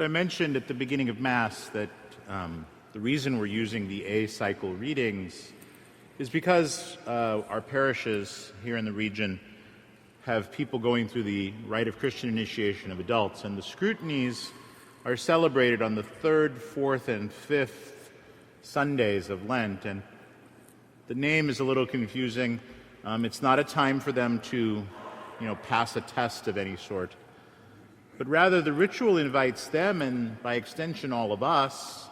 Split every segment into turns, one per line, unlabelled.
So I mentioned at the beginning of Mass that the reason we're using the A-cycle readings is because our parishes here in the region have people going through the rite of Christian initiation of adults, and the scrutinies are celebrated on the 3rd, 4th, and 5th Sundays of Lent, and the name is a little confusing. It's not a time for them to, pass a test of any sort. But rather, the ritual invites them, and by extension all of us,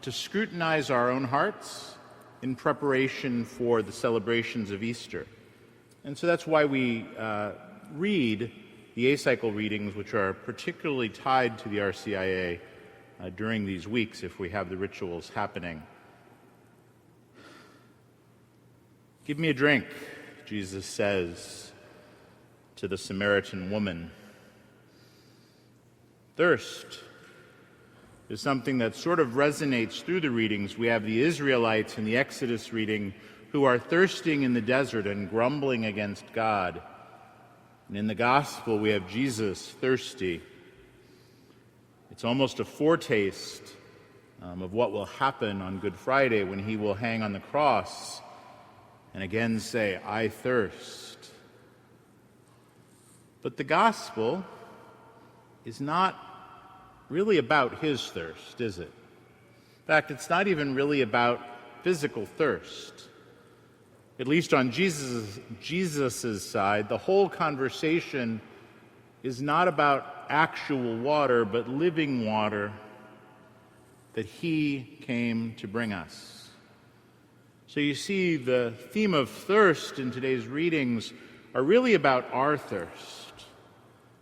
to scrutinize our own hearts in preparation for the celebrations of Easter. And so that's why we read the A-cycle readings, which are particularly tied to the RCIA during these weeks if we have the rituals happening. "Give me a drink," Jesus says to the Samaritan woman. Thirst is something that sort of resonates through the readings. We have the Israelites in the Exodus reading who are thirsting in the desert and grumbling against God. And in the Gospel, we have Jesus thirsty. It's almost a foretaste of what will happen on Good Friday when he will hang on the cross and again say, "I thirst." But the Gospel is not really about his thirst, is it? In fact, it's not even really about physical thirst. At least on Jesus's side, the whole conversation is not about actual water, but living water that he came to bring us. So you see, the theme of thirst in today's readings are really about our thirst,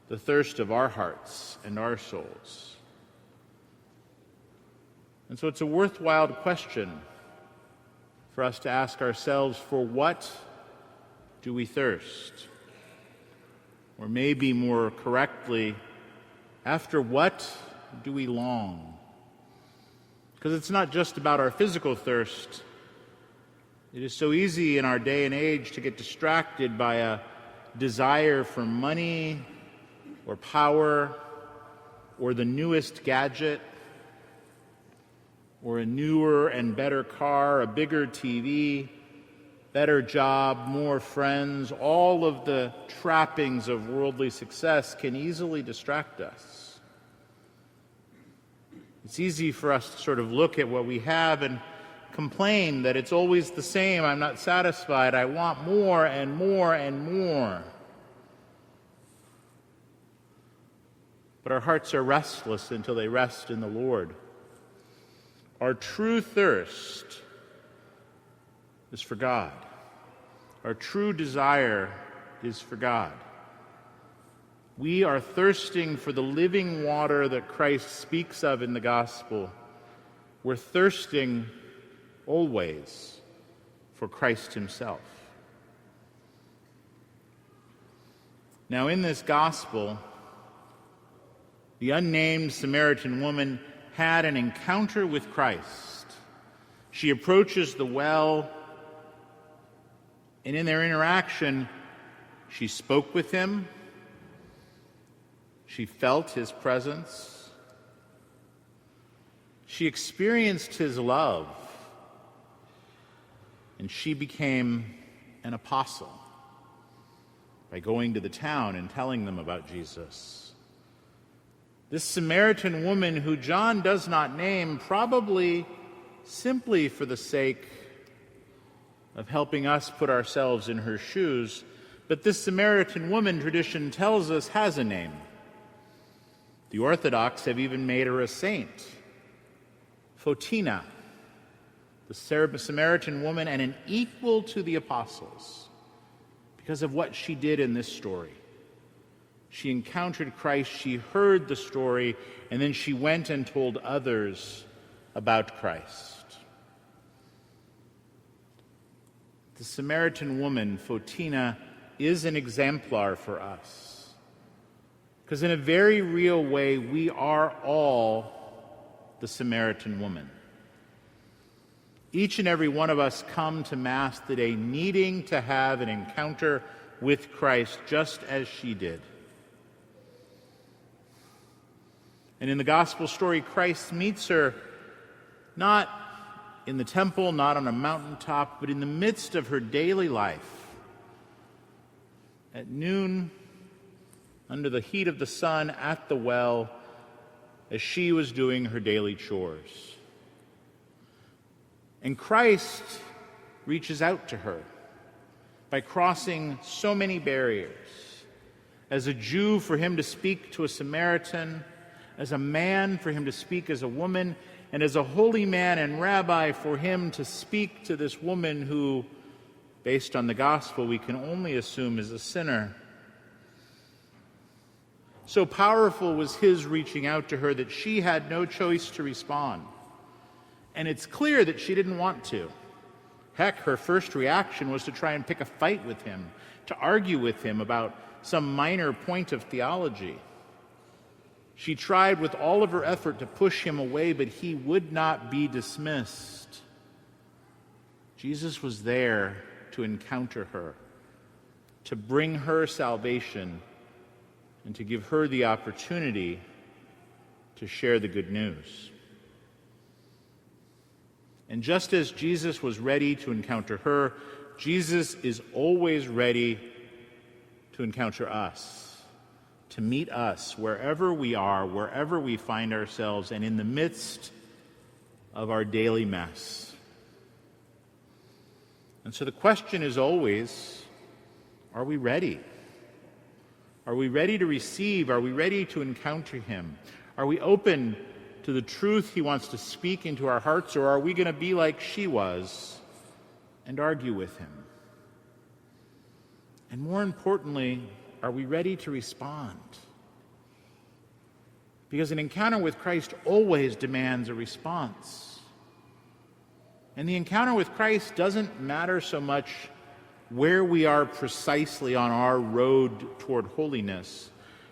the thirst of our hearts and our souls. And so it's a worthwhile question for us to ask ourselves, for what do we thirst? Or maybe more correctly, after what do we long? Because it's not just about our physical thirst. It is so easy in our day and age to get distracted by a desire for money or power or the newest gadget or a newer and better car, a bigger TV, better job, more friends. All of the trappings of worldly success can easily distract us. It's easy for us to sort of look at what we have and complain that it's always the same. I'm not satisfied. I want more and more and more. But our hearts are restless until they rest in the Lord. Our true thirst is for God. Our true desire is for God. We are thirsting for the living water that Christ speaks of in the Gospel. We're thirsting always for Christ himself. Now, in this Gospel, the unnamed Samaritan woman had an encounter with Christ. She approaches the well, and in their interaction, she spoke with him. She felt his presence. She experienced his love, and she became an apostle by going to the town and telling them about Jesus. This Samaritan woman, who John does not name, probably simply for the sake of helping us put ourselves in her shoes, but this Samaritan woman, tradition tells us, has a name. The Orthodox have even made her a saint, Photina, the Samaritan woman, and an equal to the apostles because of what she did in this story. She encountered Christ, she heard the story, and then she went and told others about Christ. The Samaritan woman, Photina, is an exemplar for us. Because in a very real way, we are all the Samaritan woman. Each and every one of us come to Mass today needing to have an encounter with Christ just as she did. And in the gospel story, Christ meets her not in the temple, not on a mountaintop, but in the midst of her daily life. At noon, under the heat of the sun, at the well, as she was doing her daily chores. And Christ reaches out to her by crossing so many barriers. As a Jew, for him to speak to a Samaritan; as a man, for him to speak as a woman; and as a holy man and rabbi, for him to speak to this woman who, based on the gospel, we can only assume is a sinner. So powerful was his reaching out to her that she had no choice to respond. And it's clear that she didn't want to. Heck, her first reaction was to try and pick a fight with him, to argue with him about some minor point of theology. She tried with all of her effort to push him away, but he would not be dismissed. Jesus was there to encounter her, to bring her salvation, and to give her the opportunity to share the good news. And just as Jesus was ready to encounter her, Jesus is always ready to encounter us, to meet us wherever we are, wherever we find ourselves, and in the midst of our daily mess. And so the question is always, are we ready? Are we ready to receive? Are we ready to encounter him? Are we open to the truth he wants to speak into our hearts, or are we going to be like she was and argue with him? And more importantly, are we ready to respond? Because an encounter with Christ always demands a response. And the encounter with Christ doesn't matter so much where we are precisely on our road toward holiness,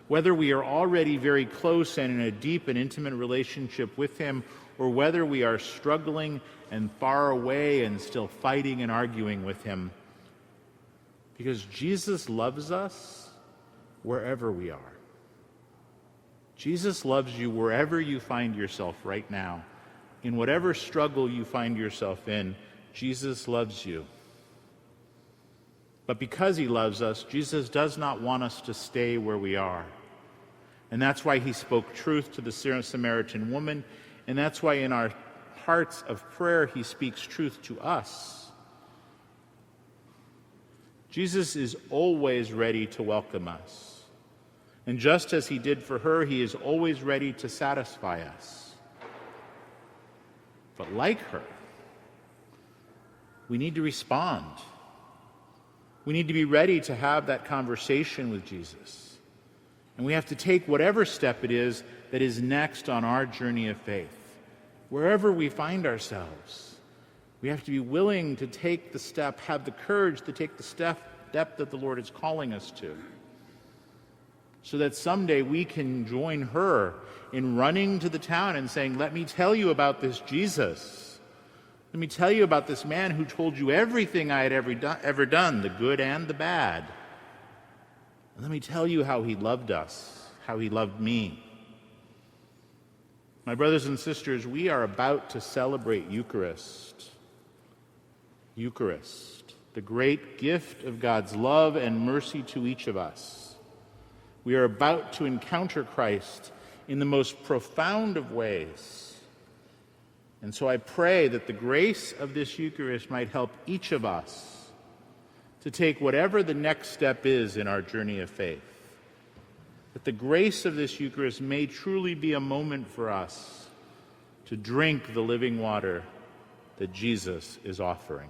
whether we are already very close and in a deep and intimate relationship with him, or whether we are struggling and far away and still fighting and arguing with him. Because Jesus loves us wherever we are. Jesus loves you wherever you find yourself right now. In whatever struggle you find yourself in, Jesus loves you. But because he loves us, Jesus does not want us to stay where we are. And that's why he spoke truth to the Samaritan woman, and that's why in our hearts of prayer he speaks truth to us. Jesus is always ready to welcome us. And just as he did for her, he is always ready to satisfy us. But like her, we need to respond. We need to be ready to have that conversation with Jesus. And we have to take whatever step it is that is next on our journey of faith. Wherever we find ourselves, we have to be willing to take the step, have the courage to take the step that the Lord is calling us to, so that someday we can join her in running to the town and saying, "Let me tell you about this Jesus. Let me tell you about this man who told you everything I had ever done, the good and the bad. And let me tell you how he loved us, how he loved me." My brothers and sisters, we are about to celebrate Eucharist. Eucharist, the great gift of God's love and mercy to each of us. We are about to encounter Christ in the most profound of ways. And so I pray that the grace of this Eucharist might help each of us to take whatever the next step is in our journey of faith. That the grace of this Eucharist may truly be a moment for us to drink the living water that Jesus is offering.